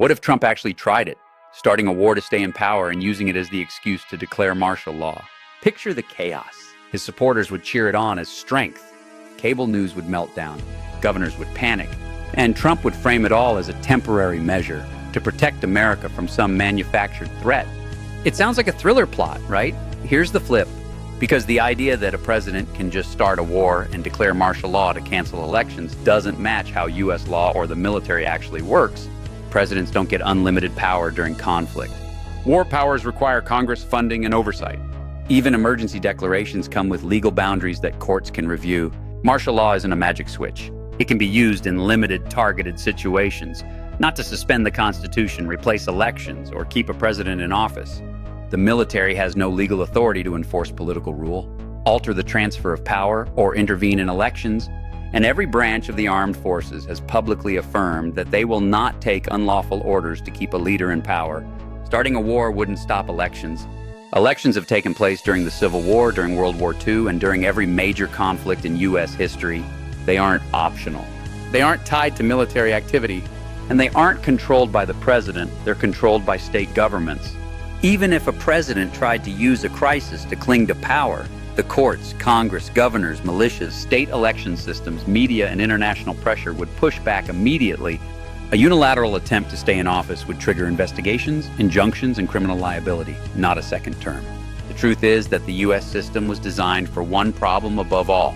What if Trump actually tried it, starting a war to stay in power and using it as the excuse to declare martial law? Picture the chaos. His supporters would cheer it on as strength. Cable news would melt down. Governors would panic. And Trump would frame it all as a temporary measure to protect America from some manufactured threat. It sounds like a thriller plot, right? Here's the flip. Because the idea that a president can just start a war and declare martial law to cancel elections doesn't match how U.S. law or the military actually works. Presidents don't get unlimited power during conflict. War powers require Congress funding and oversight. Even emergency declarations come with legal boundaries that courts can review. Martial law isn't a magic switch. It can be used in limited, targeted situations, not to suspend the Constitution, replace elections, or keep a president in office. The military has no legal authority to enforce political rule, alter the transfer of power, or intervene in elections, and every branch of the armed forces has publicly affirmed that they will not take unlawful orders to keep a leader in power. Starting a war wouldn't stop elections. Elections have taken place during the Civil War, during World War II, and during every major conflict in U.S. history. They aren't optional. They aren't tied to military activity, and they aren't controlled by the president. They're controlled by state governments. Even if a president tried to use a crisis to cling to power, the courts, Congress, governors, militias, state election systems, media, and international pressure would push back immediately. A unilateral attempt to stay in office would trigger investigations, injunctions, and criminal liability, not a second term. The truth is that the U.S. system was designed for one problem above all: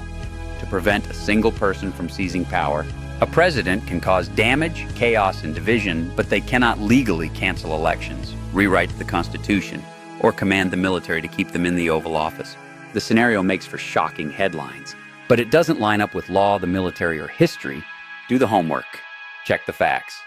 to prevent a single person from seizing power. A president can cause damage, chaos, and division, but they cannot legally cancel elections, rewrite the Constitution, or command the military to keep them in the Oval Office. The scenario makes for shocking headlines, but it doesn't line up with law, the military, or history. Do the homework. Check the facts.